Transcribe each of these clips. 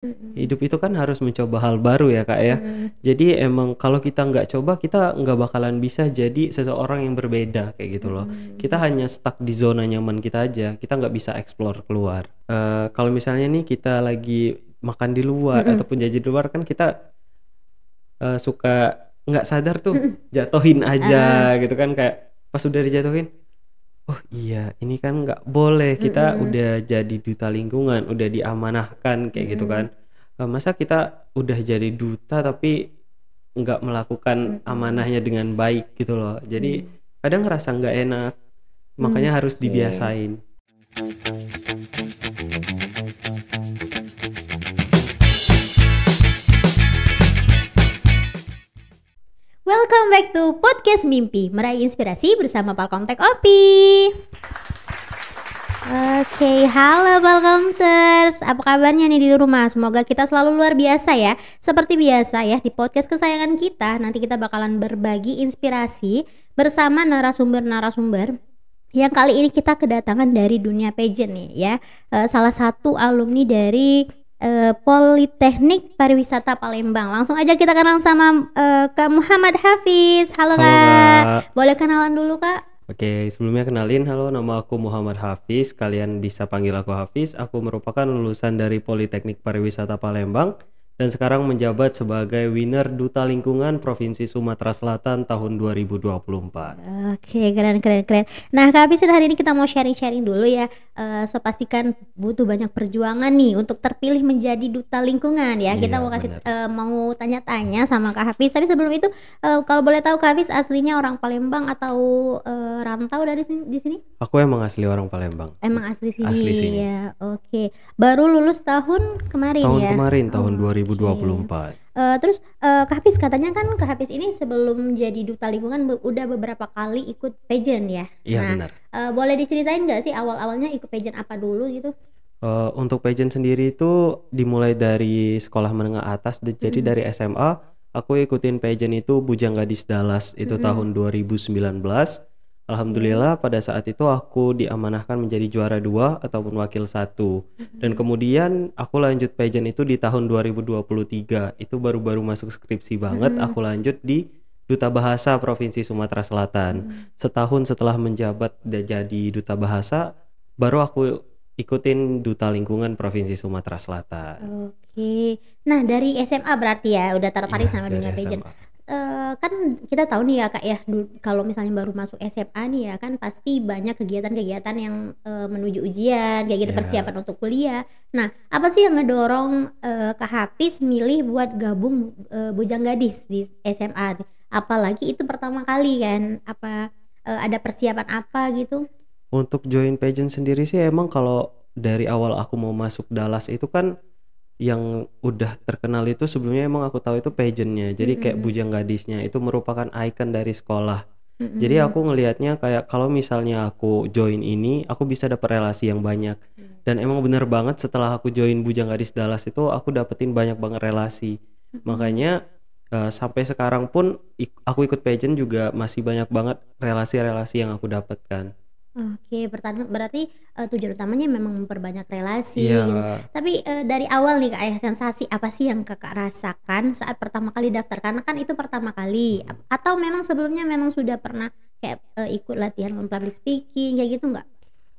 Mhm. Hidup itu kan harus mencoba hal baru ya Kak ya. Mhm. Jadi emang kalau kita nggak coba, kita nggak bakalan bisa jadi seseorang yang berbeda kayak gitu loh. Kita Mhm. hanya stuck di zona nyaman kita aja, kita nggak bisa explore keluar. Kalau misalnya nih kita lagi makan di luar Mhm. ataupun jajan di luar kan kita suka nggak sadar tuh Mhm. jatuhin aja Heeh. gitu kan, kayak pas udah dijatuhin, "Oh iya ini kan nggak boleh, kita Mhm. udah jadi duta lingkungan, udah diamanahkan," kayak gitu Mhm. kan. Masa kita udah jadi duta tapi nggak melakukan Mhm. amanahnya dengan baik gitu loh. Jadi Mmm. kadang ngerasa nggak enak, makanya harus Oke. dibiasain. Welcome back to podcast Mimpi, meraih inspirasi bersama Palkomtek Opi. Oke, halo Palkomters, apa kabarnya nih di rumah? Semoga kita selalu luar biasa ya. Seperti biasa ya, di podcast kesayangan kita, nanti kita bakalan berbagi inspirasi bersama narasumber-narasumber yang kali ini kita kedatangan dari dunia pageant nih ya. Salah satu alumni dari Politeknik Pariwisata Palembang. Langsung aja kita kenal sama Kak Muhammad Hafiz. Halo Halo Kak, Kak. boleh kenalan dulu Kak? Oke, sebelumnya kenalin, halo, nama aku Muhammad Hafiz, kalian bisa panggil aku Hafiz. Aku merupakan lulusan dari Politeknik Pariwisata Palembang dan sekarang menjabat sebagai winner Duta Lingkungan Provinsi Sumatera Selatan tahun 2024. Oke, keren keren keren. Nah, Kak Hafiz, hari ini kita mau sharing-sharing dulu ya. So pastikan butuh banyak perjuangan nih untuk terpilih menjadi duta lingkungan ya. Kita Iya, mau kasih benar. mau tanya-tanya sama Kak Hafiz. Tapi sebelum itu, kalau boleh tahu Kak Hafiz aslinya orang Palembang atau rantau dari di sini? Aku emang asli orang Palembang. Emang asli Asli sini sini. ya. Oke. Baru lulus tahun kemarin Tahun ya? kemarin, tahun Oke. 2024. Terus, Kak Hafiz katanya kan Kak Hafiz ini sebelum jadi duta lingkungan udah beberapa kali ikut pageant ya? Iya, Nah, benar. boleh diceritain nggak sih awal-awalnya ikut pageant apa dulu gitu? Untuk pageant sendiri itu dimulai dari sekolah menengah atas, jadi Mhm. dari SMA aku ikutin pageant itu Bujang Gadis Dallas itu Mhm. tahun 2019. Oke. Alhamdulillah pada saat itu aku diamanahkan menjadi juara 2 ataupun wakil 1. Dan Mhm. kemudian aku lanjut pageant itu di tahun 2023. Itu baru-baru masuk skripsi banget, Mhm. aku lanjut di Duta Bahasa Provinsi Sumatera Selatan. Mhm. Setahun setelah menjabat jadi duta bahasa, baru aku ikutin Duta Lingkungan Provinsi Sumatera Selatan. Oke. Nah, dari SMA berarti ya udah tertarik Iya, sama dari dunia pageant. SMA. Kan kita tahu nih ya Kak ya, kalau misalnya baru masuk SMA nih ya kan pasti banyak kegiatan-kegiatan yang menuju ujian kayak gitu, Iya. persiapan untuk kuliah. Nah, apa sih yang ngedorong Kak Hafiz milih buat gabung Bujang Gadis di SMA? Apalagi itu pertama kali kan, apa ada persiapan apa gitu? Untuk join pageant sendiri sih emang kalau dari awal aku mau masuk Dallas itu kan yang udah terkenal itu sebelumnya emang aku tahu itu pageant-nya. Jadi kayak Mhm. Bujang Gadisnya itu merupakan ikon dari sekolah. Jadi Mhm. aku ngelihatnya kayak kalau misalnya aku join ini, aku bisa dapat relasi yang banyak. Dan emang bener banget setelah aku join Bujang Gadis Dallas itu aku dapetin banyak banget relasi. Mhm. Makanya sampai sekarang pun aku ikut pageant juga masih banyak banget relasi-relasi yang aku dapatkan. Oke, pertama berarti, tujuan utamanya memang memperbanyak Iya. relasi gitu. Tapi, dari awal nih Kak ya, sensasi apa sih yang Kakak rasakan saat pertama kali daftar? Karena kan itu pertama kali, Mhm. atau memang sebelumnya memang sudah pernah kayak, ikut latihan public speaking kayak gitu nggak?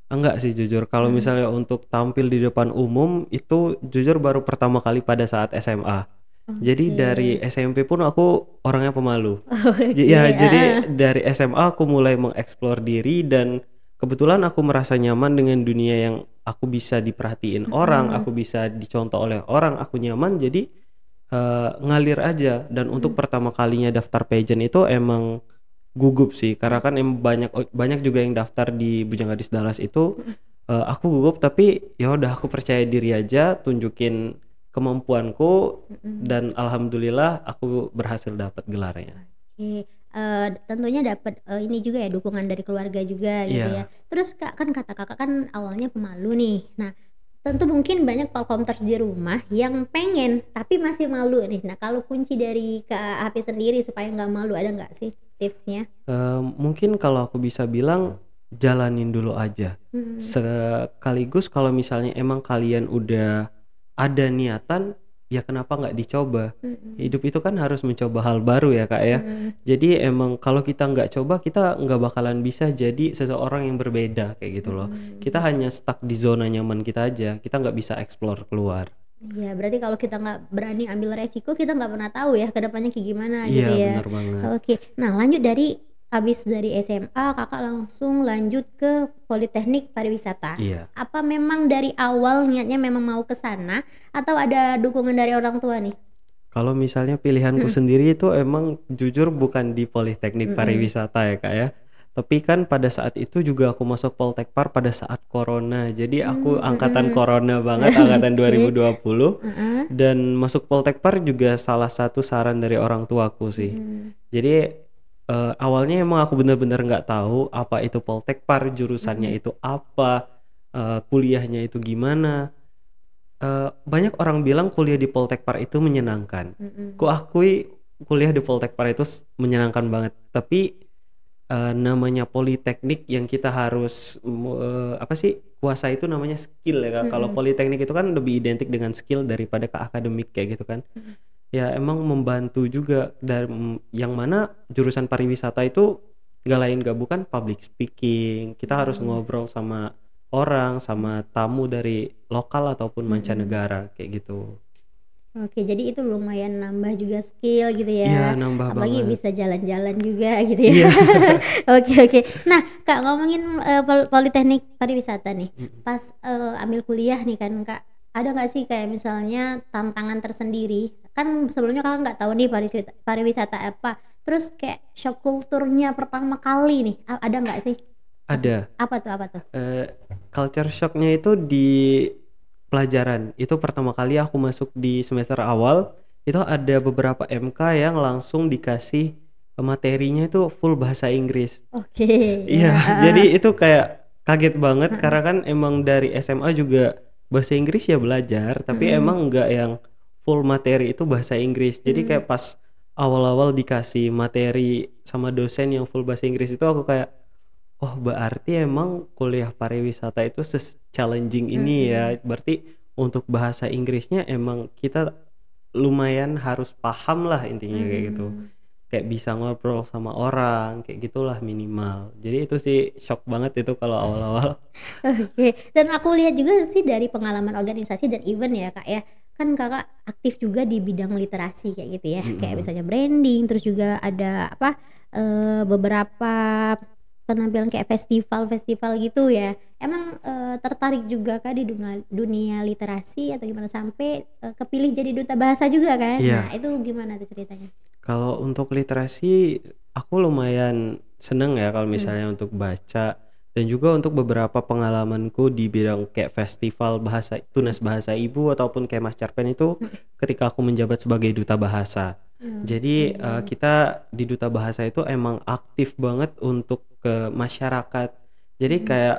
Enggak sih jujur, kalau Mhm. misalnya untuk tampil di depan umum itu jujur baru pertama kali pada saat SMA. Jadi dari Oke. SMP pun aku orangnya pemalu. Oke, Ya jadi heeh. dari SMA aku mulai mengeksplor diri dan kebetulan aku merasa nyaman dengan dunia yang aku bisa diperhatiin orang, Mhm. aku bisa dicontoh oleh orang, aku nyaman jadi, ngalir aja. Dan untuk Mhm. pertama kalinya daftar pageant itu emang gugup sih, karena Mhm. kan banyak juga yang daftar di Bujang Gadis Dallas itu, Mhm. aku gugup tapi ya udah aku percaya diri aja, tunjukin kemampuanku Mhm. dan alhamdulillah aku berhasil dapat gelarnya. Oke, tentunya dapat, ini juga ya dukungan dari keluarga juga gitu ya. Iya. Terus Kak, kan kata Kakak kan awalnya pemalu nih. Nah, tentu mungkin banyak Palkomters di rumah yang pengen tapi masih malu nih. Nah, kalau kunci dari Kak Hafiz sendiri supaya nggak malu ada nggak sih tipsnya? Mungkin kalau aku bisa bilang, jalanin dulu aja. Mhm. Sekaligus kalau misalnya emang kalian udah ada niatan, ya kenapa nggak dicoba? Mhm. Hidup itu kan harus mencoba hal baru ya Kak ya. Mhm. Jadi emang kalau kita nggak coba, kita nggak bakalan bisa jadi seseorang yang berbeda kayak gitu loh. Kita Mhm. hanya stuck di zona nyaman kita aja, kita nggak bisa explore keluar. Iya, berarti kalau kita nggak berani ambil resiko, kita nggak pernah tahu ya ke depannya kayak gimana Iya gitu ya. bener banget. Oke, nah lanjut dari habis dari SMA Kakak langsung lanjut ke Politeknik Pariwisata. Iya. Apa memang dari awal niatnya memang mau ke sana atau ada dukungan dari orang tua nih? Kalau misalnya pilihanku Mhm. sendiri itu emang jujur bukan di Politeknik Mhm. Pariwisata ya Kak ya. Tapi kan pada saat itu juga aku masuk Poltekpar pada saat corona. Jadi aku angkatan Mhm. corona banget, angkatan Oke. 2020. Heeh. Dan masuk Poltekpar juga salah satu saran dari orang tuaku sih. Mhm. Jadi awalnya emang aku bener-bener nggak tahu apa itu Poltekpar, jurusannya Mhm. itu apa, kuliahnya itu gimana. Banyak orang bilang kuliah di Poltekpar itu menyenangkan. Ku Mhm. akui kuliah di Poltekpar itu menyenangkan banget, tapi, namanya politeknik yang kita harus, apa sih, kuasai itu namanya skill ya, Kak. Kalau Mhm. politeknik itu kan lebih identik dengan skill daripada ke akademik kayak gitu kan. Mhm. Ya emang membantu juga dan yang mana jurusan pariwisata itu nggak lain nggak bukan public speaking, kita harus Mhm. ngobrol sama orang, sama tamu dari lokal ataupun Mhm. mancanegara kayak gitu. Oke, jadi itu lumayan nambah juga skill gitu Iya ya, nambah apalagi banget. bisa jalan-jalan juga gitu ya. Iya. Oke, oke. Nah, Kak, ngomongin, Politeknik Pariwisata nih, Mhm. pas, ambil kuliah nih kan, Kak, ada nggak sih kayak misalnya tantangan tersendiri? Kan sebelumnya Kakak nggak tahu nih pariwisata apa, terus kayak shock kulturnya pertama kali nih, ada nggak sih? Pas Ada, apa tuh, apa tuh? eee, culture shock-nya itu di pelajaran. Itu pertama kali aku masuk di semester awal, itu ada beberapa MK yang langsung dikasih, materinya itu full bahasa Inggris. Oke, ya, Iya, heeh, jadi itu kayak kaget banget heeh, karena kan emang dari SMA juga bahasa Inggris ya belajar, tapi mhm, emang nggak yang full materi itu bahasa Inggris. Jadi mhm, kayak pas awal-awal dikasih materi sama dosen yang full bahasa Inggris itu aku kayak, "Oh berarti emang kuliah pariwisata itu challenging ini ya." mhm, Berarti untuk bahasa Inggrisnya emang kita lumayan harus paham lah intinya kayak gitu. mhm. Kayak bisa ngobrol sama orang, kayak gitulah minimal. Jadi itu sih shock banget itu kalau awal-awal. Oke, dan aku lihat juga sih dari pengalaman organisasi dan event ya, Kak, ya. Kan Kakak aktif juga di bidang literasi kayak gitu ya, kayak Mhm. misalnya branding, terus juga ada apa, beberapa penampilan kayak festival-festival gitu ya. Emang, tertarik juga Kak di dunia dunia literasi atau gimana? Sampai, kepilih jadi duta bahasa juga kan? Nah, Iya, itu gimana tuh ceritanya? kalau untuk literasi aku lumayan seneng ya kalau Mmm, misalnya untuk baca dan juga untuk beberapa pengalamanku di bidang kayak festival bahasa mhm, tunas bahasa ibu ataupun kayak Mas Cerpen itu mhm. ketika aku menjabat sebagai duta bahasa. Jadi, Oke. kita di duta bahasa itu emang aktif banget untuk ke masyarakat. Jadi Mhm, kayak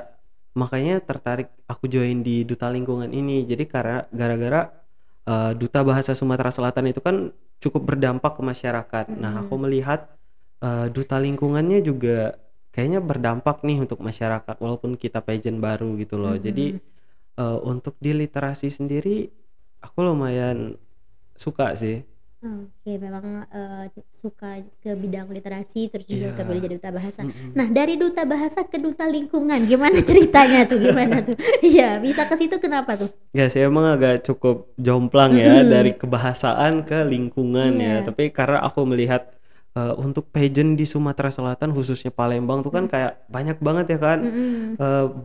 makanya tertarik aku join di duta lingkungan ini. Jadi karena gara-gara, duta bahasa Sumatera Selatan itu kan cukup berdampak ke masyarakat. Nah, aku mhm, melihat, duta lingkungannya juga kayaknya berdampak nih untuk masyarakat walaupun kita pageant baru gitu loh. Jadi, mhm. untuk di literasi sendiri aku lumayan suka sih. Oke, memang, suka ke bidang literasi, terus juga kepilih Iya, jadi duta bahasa. mhm. Nah, dari duta bahasa ke duta lingkungan, gimana ceritanya tuh, gimana tuh? Iya, bisa ke situ kenapa tuh? Ya sih emang agak cukup jomplang ya Mhm, dari kebahasaan ke lingkungan ya, iya, tapi karena aku melihat, untuk pageant di Sumatera Selatan khususnya Palembang tuh kan mhm, kayak banyak banget ya kan, mhm,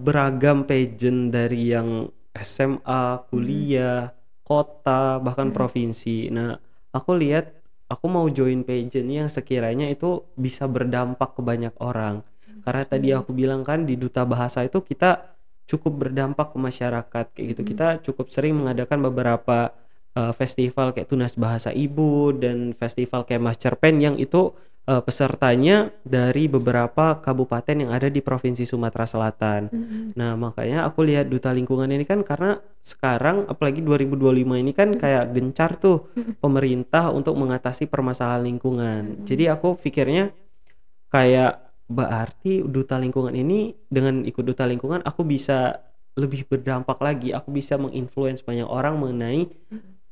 beragam pageant dari yang SMA, mhm, kuliah, kota, bahkan mhm, provinsi. Nah, aku lihat aku mau join pageant yang sekiranya itu bisa berdampak ke banyak orang. Karena tadi oke, aku bilang kan di Duta Bahasa itu kita cukup berdampak ke masyarakat kayak gitu. mhm, Kita cukup sering mengadakan beberapa, festival kayak Tunas Bahasa Ibu dan festival kayak Mas Cerpen yang itu, pesertanya dari beberapa kabupaten yang ada di Provinsi Sumatera Selatan. mhm, Nah, makanya aku lihat Duta Lingkungan ini kan karena sekarang apalagi 2025 ini kan mhm, kayak gencar tuh mhm, pemerintah untuk mengatasi permasalahan lingkungan. mhm, Jadi aku pikirnya kayak berarti duta lingkungan ini dengan ikut duta lingkungan aku bisa lebih berdampak lagi, aku bisa menginfluence banyak orang mengenai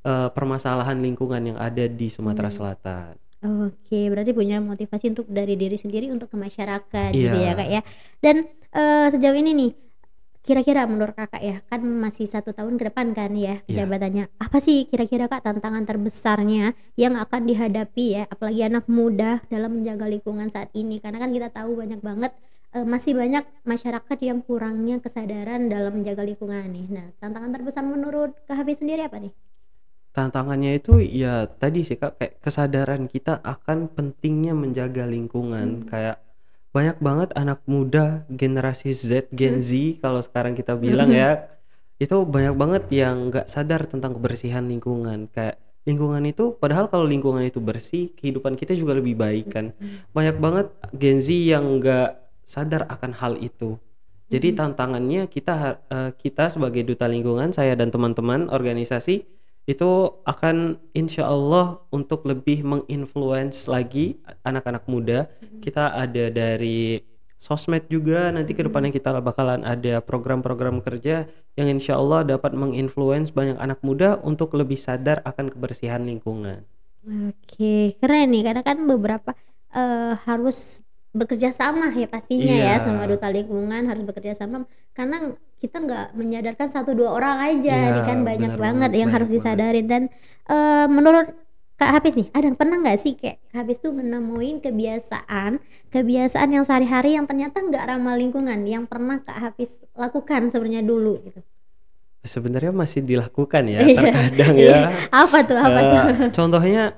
permasalahan lingkungan yang ada di Sumatera Hmm. Selatan. Oke, berarti punya motivasi untuk dari diri sendiri untuk ke masyarakat gitu ya Kak Iya, ya. Dan sejauh ini nih, kira-kira menurut Kakak ya, kan masih 1 tahun ke depan kan ya iya. jabatannya. Apa sih kira-kira Kak tantangan terbesarnya yang akan dihadapi ya, apalagi anak muda dalam menjaga lingkungan saat ini? Karena kan kita tahu banyak banget, masih banyak masyarakat yang kurangnya kesadaran dalam menjaga lingkungan nih. Nah, tantangan terbesar menurut Kak Hafiz sendiri apa nih? Tantangannya itu ya tadi sih Kak, kayak kesadaran kita akan pentingnya menjaga lingkungan. Mmm, Kayak banyak banget anak muda generasi Z, Gen mhm, Z kalau sekarang kita bilang mhm, ya, itu banyak banget yang nggak sadar tentang kebersihan lingkungan. Kayak lingkungan itu padahal kalau lingkungan itu bersih, kehidupan kita juga lebih baik kan. mhm, Banyak banget Gen Z yang nggak sadar akan hal itu. Jadi mhm. tantangannya kita sebagai duta lingkungan, saya dan teman-teman organisasi itu akan insya Allah untuk lebih menginfluence lagi anak-anak muda. Mhm, Kita ada dari sosmed juga, nanti ke mhm. depannya kita bakalan ada program-program kerja yang insya Allah dapat menginfluence banyak anak muda untuk lebih sadar akan kebersihan lingkungan. Oke, keren nih karena kan beberapa, harus bekerja sama ya pastinya Iya, ya sama duta lingkungan harus bekerja sama karena kita nggak menyadarkan 1 2 orang aja iya, nih kan banyak benar banget banget, yang banyak harus banget. disadarin dan, menurut Kak Hafiz nih pernah nggak sih kayak Kak Hafiz tuh nemuin kebiasaan kebiasaan yang sehari-hari yang ternyata nggak ramah lingkungan yang pernah Kak Hafiz lakukan sebenarnya dulu gitu? Sebenarnya masih dilakukan ya, Iya terkadang iya, ya. apa tuh? Contohnya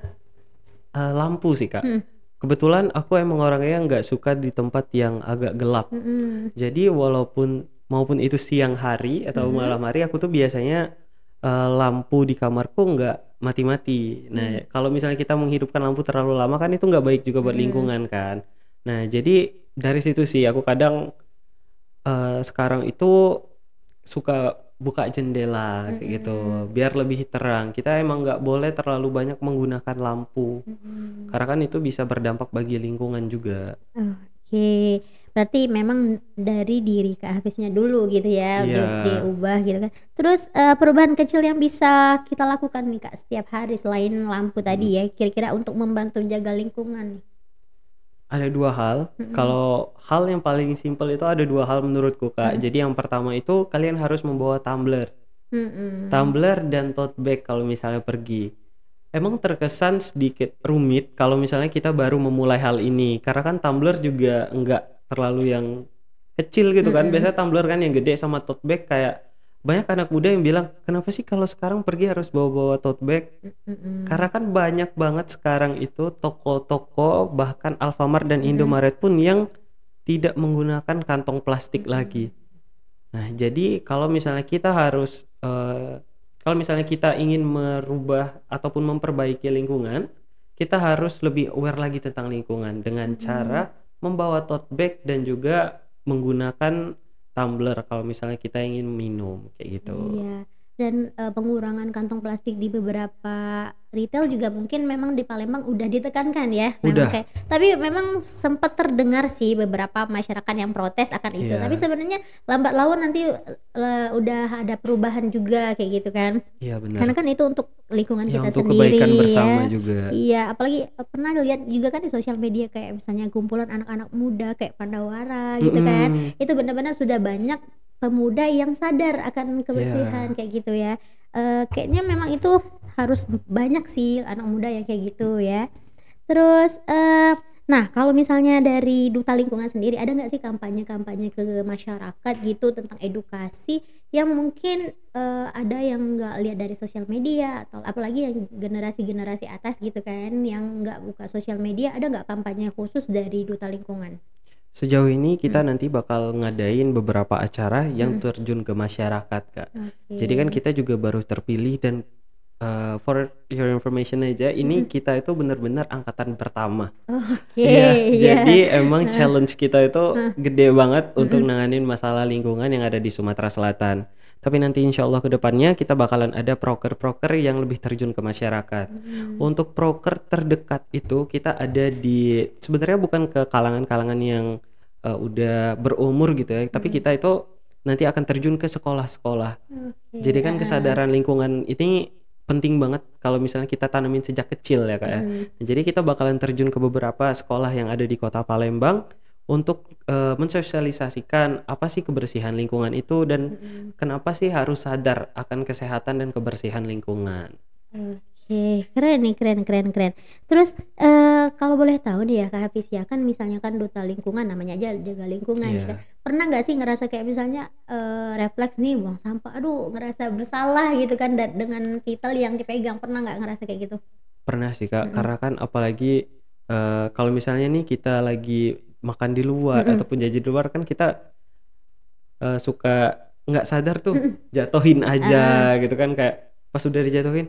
lampu sih, Kak. Mhm, Kebetulan aku emang orangnya nggak suka di tempat yang agak gelap. mhm, Jadi maupun itu siang hari atau mhm, malam hari aku tuh biasanya, lampu di kamarku nggak mati-mati. mmm, Nah, kalau misalnya kita menghidupkan lampu terlalu lama kan itu nggak baik juga buat mhm. lingkungan kan. Nah, jadi dari situ sih aku kadang, sekarang itu suka buka jendela kayak gitu, Mhm, biar lebih terang. Kita emang nggak boleh terlalu banyak menggunakan lampu. mhm. Karena kan itu bisa berdampak bagi lingkungan juga. Oke, berarti memang dari diri Kak Hafiznya dulu gitu ya, Iya, diubah gitu kan. Terus, perubahan kecil yang bisa kita lakukan nih Kak setiap hari selain lampu mhm. tadi ya, kira-kira untuk membantu jaga lingkungan nih? Ada 2 hal, Mhm, kalau hal yang paling simpel itu ada 2 hal menurutku, Kak. mhm, Jadi yang pertama itu kalian harus membawa tumbler. mhm, Tumbler dan tote bag kalau misalnya pergi. Emang terkesan sedikit rumit kalau misalnya kita baru memulai hal ini, karena kan tumbler juga enggak terlalu yang kecil gitu kan. mhm, Biasanya tumbler kan yang gede sama tote bag kayak banyak anak muda yang bilang, "Kenapa sih kalau sekarang pergi harus bawa-bawa tote bag?" Karena mhm, kan banyak banget sekarang itu toko-toko bahkan Alfamart dan mhm, Indomaret pun yang tidak menggunakan kantong plastik mhm, lagi. Nah, jadi kalau misalnya kita ingin merubah ataupun memperbaiki lingkungan, kita harus lebih aware lagi tentang lingkungan dengan mhm. cara membawa tote bag dan juga menggunakan tumbler kalau misalnya kita ingin minum kayak gitu. Iya, dan, pengurangan kantong plastik di beberapa retail juga mungkin memang di Palembang udah ditekankan ya, memang Udah, kayak tapi memang sempat terdengar sih beberapa masyarakat yang protes akan itu, tapi iya, sebenarnya lambat laun nanti, udah ada perubahan juga kayak gitu kan. iya bener. Karena kan itu untuk lingkungan Ya kita untuk kebaikan sendiri bersama ya. juga. Iya, apalagi, pernah lihat juga kan di sosial media kayak misalnya kumpulan anak-anak muda kayak Pandawara gitu kan, Mhm, itu benar-benar sudah banyak pemuda yang sadar akan kebersihan iya, kayak gitu ya. Kayaknya memang itu harus banyak sih anak muda yang kayak gitu ya. Terus, nah kalau misalnya dari duta lingkungan sendiri ada nggak sih kampanye-kampanye ke masyarakat gitu tentang edukasi yang mungkin, ada yang nggak lihat dari sosial media atau apalagi yang generasi-generasi atas gitu kan yang nggak buka sosial media, ada nggak kampanye khusus dari duta lingkungan? sejauh ini kita Mhm, nanti bakal ngadain beberapa acara yang mhm, terjun ke masyarakat, Kak. Jadi kan oke, kita juga baru terpilih dan, for your information aja, ini mhm, kita itu benar-benar angkatan pertama. oke, Iya, iya, jadi emang heeh, challenge kita itu heeh, gede banget untuk mhm, nanganin masalah lingkungan yang ada di Sumatera Selatan. Tapi nanti insya Allah ke depannya kita bakalan ada proker-proker yang lebih terjun ke masyarakat. mhm, Untuk proker terdekat itu kita ada sebenarnya bukan ke kalangan-kalangan yang udah berumur gitu ya, tapi mhm, kita itu nanti akan terjun ke sekolah-sekolah. Oke, Jadi kan kesadaran lingkungan ini penting banget kalau misalnya kita tanamin sejak kecil ya Kak ya. Jadi kita bakalan terjun ke beberapa sekolah yang ada di Kota Palembang untuk mensosialisasikan apa sih kebersihan lingkungan itu dan kenapa sih harus sadar akan kesehatan dan kebersihan lingkungan. Oke, keren nih, keren. Terus kalau boleh tahu nih ya Kak Hafiz ya, kan misalnya kan duta lingkungan namanya aja jaga lingkungan ya kan. Iya, Pernah nggak sih ngerasa kayak misalnya refleks nih buang sampah, aduh ngerasa bersalah gitu kan dengan titel yang dipegang, pernah nggak ngerasa kayak gitu? pernah sih Kak. Mm-mm. Karena kan apalagi kalau misalnya nih kita lagi makan di luar Mm-mm. ataupun jajan di luar kan kita suka nggak sadar tuh Mm-mm. jatohin Ah, aja gitu kan, kayak pas udah dijatuhin,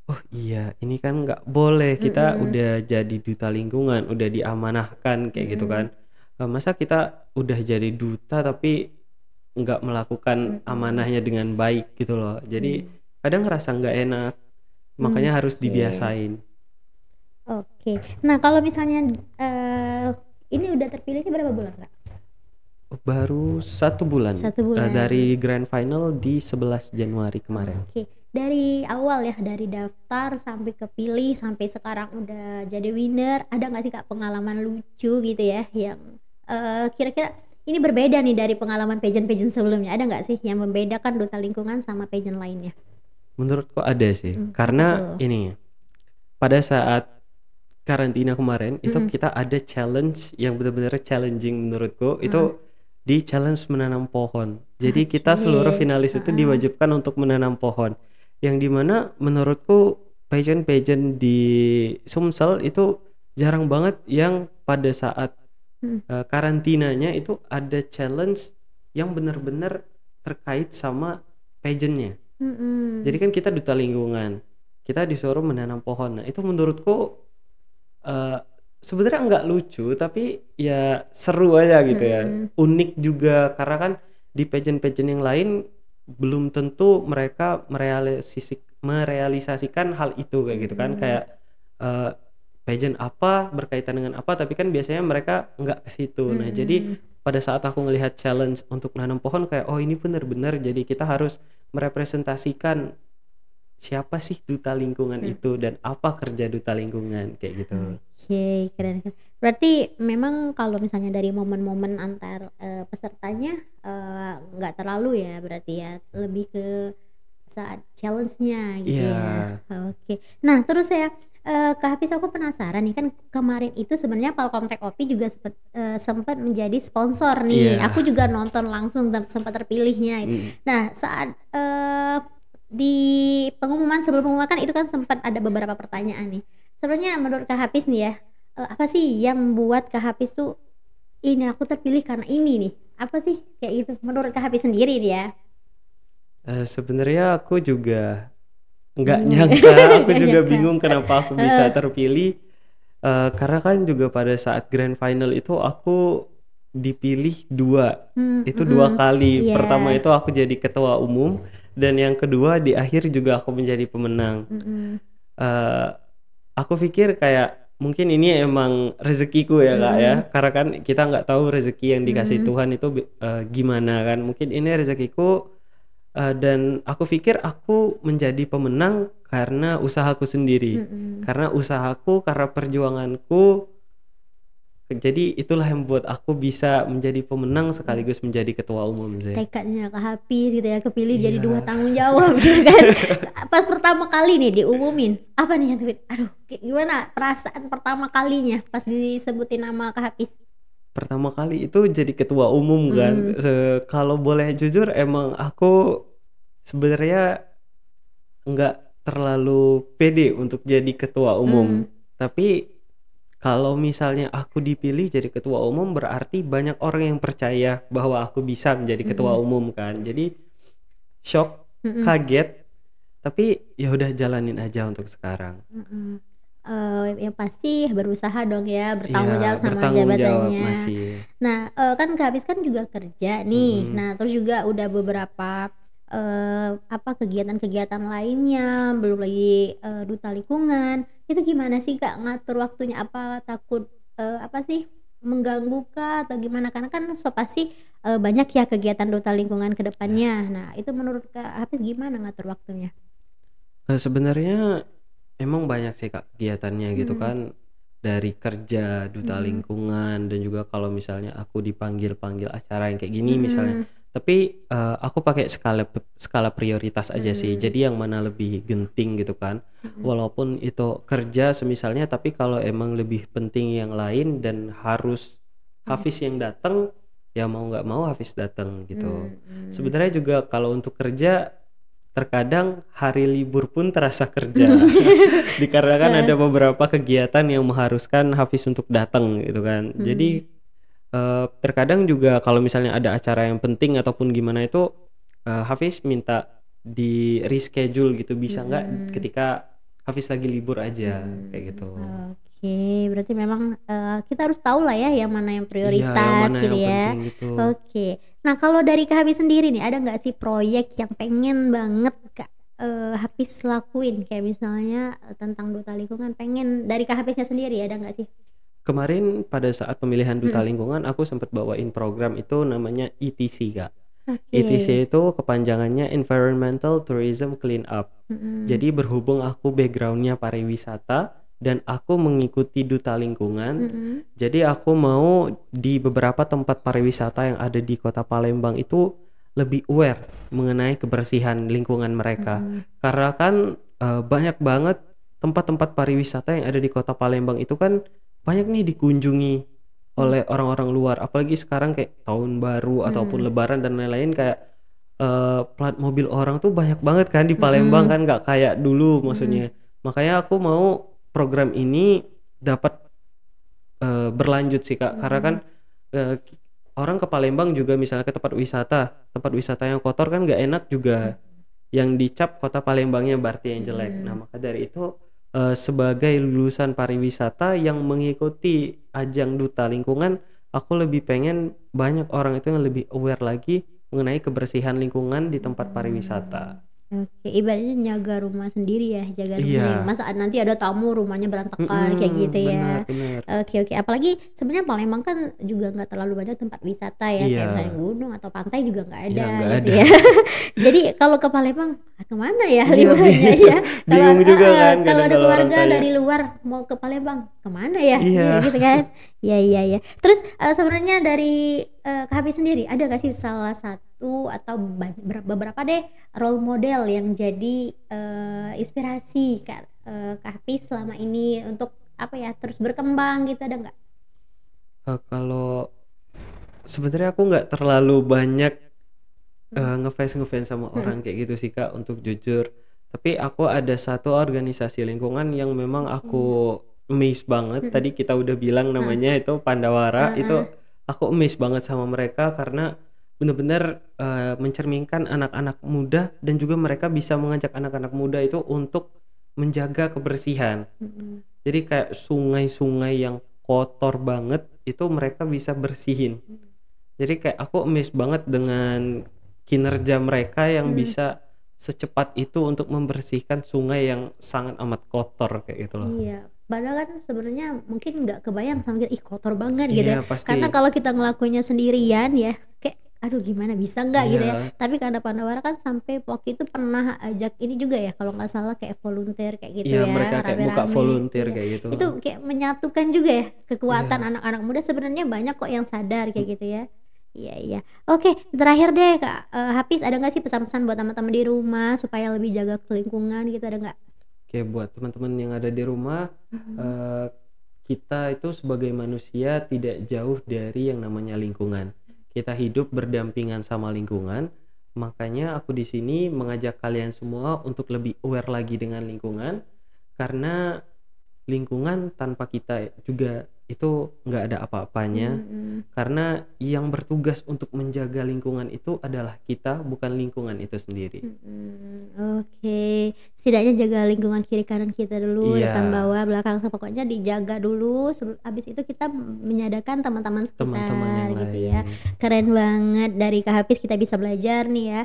oh iya ini kan nggak boleh, kita mm-mm. udah jadi duta lingkungan, udah diamanahkan kayak gitu Mm-mm. kan. Masa kita udah jadi duta tapi nggak melakukan Mm-mm. amanahnya dengan baik gitu loh. Jadi Mm. kadang ngerasa nggak enak, makanya harus Oke. dibiasain. Oke. Nah, kalau misalnya ini udah terpilihnya berapa bulan, Kak? Baru 1 bulan, 1 bulan. dari grand final di 11 Januari kemarin. Oke. Dari awal ya, dari daftar sampai kepilih sampai sekarang udah jadi winner, ada nggak sih Kak pengalaman lucu gitu ya yang kira-kira ini berbeda nih dari pengalaman pageant-pageant sebelumnya? Ada nggak sih yang membedakan duta lingkungan sama pageant lainnya? Menurutku ada sih, Apa karena tuh? ini pada saat karantina kemarin itu Mm-mm. kita ada challenge yang benar-benar challenging menurutku, Heeh. itu di challenge menanam pohon. Jadi kita seluruh Oke. finalis itu Heeh. diwajibkan untuk menanam pohon. Yang dimana menurutku pageant-pageant di Sumsel itu jarang banget yang pada saat Mm-mm. karantinanya itu ada challenge yang benar-benar terkait sama pageantnya. Jadi Mm-mm. kan kita duta lingkungan, kita disuruh menanam pohon. Nah itu menurutku Eee, sebenarnya nggak lucu, tapi ya seru aja gitu ya, Mm-mm. unik juga karena kan di pageant-pageant yang lain belum tentu mereka merealisasikan hal itu kayak gitu kan, Mm-mm. kayak, eee, pageant apa berkaitan dengan apa, tapi kan biasanya mereka nggak ke situ. Nah jadi Mm-mm. pada saat aku ngelihat challenge untuk nanam pohon kayak, oh ini bener-bener jadi kita harus merepresentasikan siapa sih duta lingkungan Mm. itu dan apa kerja duta lingkungan kayak gitu. Oke, keren. Berarti memang kalau misalnya dari momen-momen antar pesertanya nggak terlalu ya, berarti ya lebih ke saat challenge-nya gitu Iya, ya. Oke. Nah, terus ya Kak Hafiz, aku penasaran nih, kan kemarin itu sebenarnya Palkomtek Opi juga sempat menjadi sponsor nih. iya, Aku juga nonton langsung dan sempat terpilihnya. mhm, Nah, saat di pengumuman, sebelum pengumuman kan itu kan sempat ada beberapa pertanyaan nih. Sebenarnya menurut Kak Hafiz nih ya, apa sih yang membuat Kak Hafiz tuh, "Ini aku terpilih karena ini nih." Apa sih? Kayak gitu. Menurut Kak Hafiz sendiri nih ya. sebenarnya aku juga nggak Bingung. nyangka, aku Nggak juga nyangka. bingung kenapa aku bisa Heeh. terpilih, karena kan juga pada saat grand final itu aku dipilih 2, itu 2 Mhm. kali. Iya. Pertama itu aku jadi ketua umum dan yang kedua di akhir juga aku menjadi pemenang. Mhm. Eee, aku pikir kayak mungkin ini emang rezekiku ya, Kak, ya, Mhm. karena kan kita nggak tahu rezeki yang dikasih Mhm. Tuhan itu gimana kan, mungkin ini rezekiku, dan aku pikir aku menjadi pemenang karena usahaku sendiri, Mhm. karena usahaku, karena perjuanganku, jadi itulah yang membuat aku bisa menjadi pemenang Mhm. sekaligus menjadi ketua umum sih. Tekadnya Kak Hafiz gitu ya, kepilih jadi 2 Iya. tanggung jawab gitu kan. Pas pertama kali nih diumumin, apa nih yang aduh kayak gimana perasaan pertama kalinya pas disebutin nama Kak Hafiz? Pertama kali itu jadi ketua umum kan, Mhm. kalau boleh jujur emang aku sebenarnya nggak terlalu pede untuk jadi ketua umum. Mmm. Tapi kalau misalnya aku dipilih jadi ketua umum berarti banyak orang yang percaya bahwa aku bisa menjadi ketua Mhm. umum kan. Jadi shock, Mhm. kaget, tapi ya udah jalanin aja untuk sekarang. Mhm. Yang pasti berusaha dong ya, Iya, bertanggung jawab sama bertanggung jawab jabatannya. masih. Nah, kan Kak Hafiz kan juga kerja nih. Mhm. Nah, terus juga udah beberapa, apa, kegiatan-kegiatan lainnya, belum lagi, duta lingkungan. Itu gimana sih Kak ngatur waktunya? Apa takut, apa sih, mengganggu kah atau gimana? Karena kan so pasti banyak ya kegiatan duta lingkungan ke Ya. depannya. Nah, itu menurut Kak Hafiz gimana ngatur waktunya? Sebenarnya emang banyak sih Kak kegiatannya gitu Mhm, kan, dari kerja, duta mhm, lingkungan, dan juga kalau misalnya aku dipanggil-panggil acara yang kayak gini misalnya. mhm, Tapi, aku pakai skala prioritas aja sih, mhm, jadi yang mana lebih genting gitu kan. mhm, Walaupun itu kerja semisalnya, tapi kalau emang lebih penting yang lain dan harus mhm, Hafiz yang datang, ya mau nggak mau Hafiz datang gitu. mhm, Sebenarnya juga kalau untuk kerja, terkadang hari libur pun terasa kerja. mhm. Dikarenakan ada Heeh, beberapa kegiatan yang mengharuskan Hafiz untuk datang gitu kan. mhm, Jadi, terkadang juga kalau misalnya ada acara yang penting ataupun gimana itu, Hafiz minta di-reschedule gitu, bisa nggak mhm. ketika Hafiz lagi libur aja, kayak Hmm, gitu. oke. Berarti memang, kita harus tahu lah ya yang mana yang Iya, yang prioritas mana gitu yang ya. penting gitu. Oke. Nah, kalau dari Kak Hafiz sendiri nih, ada nggak sih proyek yang pengen banget Kak, Hafiz lakuin? Kayak misalnya, tentang duta lingkungan pengen dari Kak Hafiznya sendiri ada nggak sih? Kemarin pada saat pemilihan duta Mhm. lingkungan aku sempat bawain program itu namanya ETC, Kak. Oke. ETC itu kepanjangannya Environmental Tourism Cleanup. Mhm. Jadi berhubung aku backgroundnya pariwisata dan aku mengikuti duta lingkungan, Mhm. jadi aku mau di beberapa tempat pariwisata yang ada di Kota Palembang itu lebih aware mengenai kebersihan lingkungan mereka. Mhm. Karena kan banyak banget tempat-tempat pariwisata yang ada di Kota Palembang itu kan banyak nih dikunjungi Mhm. oleh orang-orang luar, apalagi sekarang kayak tahun baru ataupun Mhm. lebaran dan lain-lain, kayak plat mobil orang tuh banyak banget kan di Palembang Mhm. kan, nggak kayak dulu Mhm. maksudnya. Makanya aku mau program ini dapat berlanjut sih Kak, karena kan Mhm. eee, orang ke Palembang juga misalnya ke tempat wisata yang kotor kan nggak enak Mhm. juga, yang dicap kota Palembangnya berarti yang jelek. Nah, Mhm. maka dari itu, sebagai lulusan pariwisata yang mengikuti ajang duta lingkungan, aku lebih pengen banyak orang itu yang lebih aware lagi mengenai kebersihan lingkungan di tempat pariwisata. Mmm, oke, ibaratnya njaga rumah sendiri ya, jaga rumah nih, Iya, masa nanti ada tamu rumahnya berantakan kayak gitu benar ya. benar. Oke, oke, apalagi sebenarnya Palembang kan juga nggak terlalu banyak tempat wisata ya, kayak misalnya Iya, gunung atau pantai juga nggak iya ada nggak gitu ada. ya. Jadi kalau ke Palembang, ke mana ya Iya liburannya ya? Kalau bingung juga kan kalau kadang ada kalau orang keluarga tanya. dari luar mau ke Palembang, ke mana ya? Iya Iya. gitu kan. Iya, iya, iya. Terus, sebenarnya dari, Kak Habib sendiri ada nggak sih salah satu atau beberapa deh role model yang jadi, inspirasi Kak Hafiz selama ini untuk apa ya, terus berkembang gitu ada nggak? Kalau sebenarnya aku nggak terlalu banyak Mhm, ngefans sama mhm, orang kayak gitu sih Kak, untuk jujur. Tapi aku ada satu organisasi lingkungan yang memang oke, aku amazed banget. mhm, Tadi kita udah bilang heeh, namanya itu Pandawara, heeh, itu aku amazed banget sama mereka karena bener-bener, mencerminkan anak-anak muda dan juga mereka bisa mengajak anak-anak muda itu untuk menjaga kebersihan. mhm, Jadi kayak sungai-sungai yang kotor banget itu mereka bisa bersihin. mhm, Jadi kayak aku amazed banget dengan kinerja mereka yang mhm. bisa secepat itu untuk membersihkan sungai yang sangat amat kotor kayak gitu loh. Iya, padahal kan sebenarnya mungkin nggak kebayang sama kita, ih kotor banget gitu Iya ya. pasti. Karena kalau kita ngelakuinnya sendirian ya, kayak aduh gimana bisa nggak gitu ya. Iya, Tapi karena Pandawara kan sampai waktu itu pernah ajak ini juga ya, kalau nggak salah kayak volunteer kayak gitu iya mereka ya, kayak buka rame-rame. volunteer Iya, kayak gitu, itu kayak menyatukan juga ya kekuatan iya. anak-anak muda sebenarnya banyak kok yang sadar kayak M gitu ya. Iya, iya. Oke, terakhir deh Kak, Hafiz ada nggak sih pesan-pesan buat teman-teman di rumah supaya lebih jaga lingkungan gitu ada nggak? Oke, buat teman-teman yang ada di rumah, Mhm, eee, kita itu sebagai manusia tidak jauh dari yang namanya lingkungan. Kita hidup berdampingan sama lingkungan, makanya aku di sini mengajak kalian semua untuk lebih aware lagi dengan lingkungan, karena lingkungan tanpa kita juga itu nggak ada apa-apanya, mhm. karena yang bertugas untuk menjaga lingkungan itu adalah kita, bukan lingkungan itu sendiri. Mhm, oke. Setidaknya jaga lingkungan kiri kanan kita dulu, Iya, depan bawah belakang pokoknya dijaga dulu habis itu kita menyadarkan teman-teman teman-teman sekitar yang gitu ya. lain. Keren banget dari Kak Hafiz kita bisa belajar nih ya,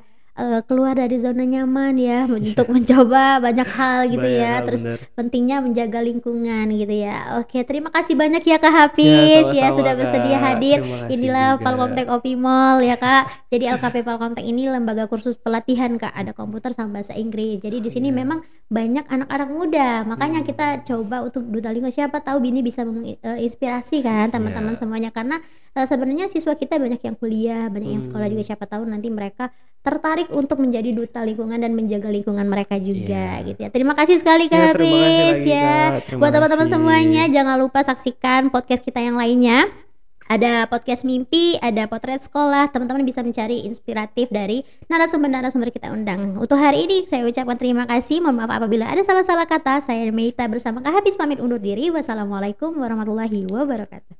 keluar dari zona nyaman ya untuk mencoba banyak hal gitu Banyak ya. hal, Terus bener. pentingnya menjaga lingkungan gitu ya. Oke, terima kasih banyak ya Kak Ya, Hafiz ya sama-sama sudah bersedia Kak. hadir. Terima kasih Inilah juga. Palkomtek Opimol ya Kak. Jadi LKP Palkomtek ini lembaga kursus pelatihan Kak, ada komputer sama bahasa Inggris. Jadi di sini Iya. memang banyak anak-anak muda. Makanya kita coba untuk Duta Lingkungan, siapa tahu ini bisa menginspirasi kan teman-teman Iya. semuanya, karena sebenarnya siswa kita banyak yang kuliah, banyak yang sekolah juga, siapa tahu nanti mereka tertarik untuk menjadi duta lingkungan dan menjaga lingkungan mereka juga Iya. gitu ya. Terima kasih sekali Ya, Kak terima kasih Hafiz lagi ya. Kak. Terima Buat teman-teman kasih. semuanya jangan lupa saksikan podcast kita yang lainnya. Ada podcast mimpi, ada potret sekolah. Teman-teman bisa mencari inspiratif dari narasumber-narasumber kita undang. Untuk hari ini saya ucapkan terima kasih. Mohon maaf apabila ada salah-salah kata. Saya Meita bersama Kak Hafiz pamit undur diri. Wassalamualaikum warahmatullahi wabarakatuh.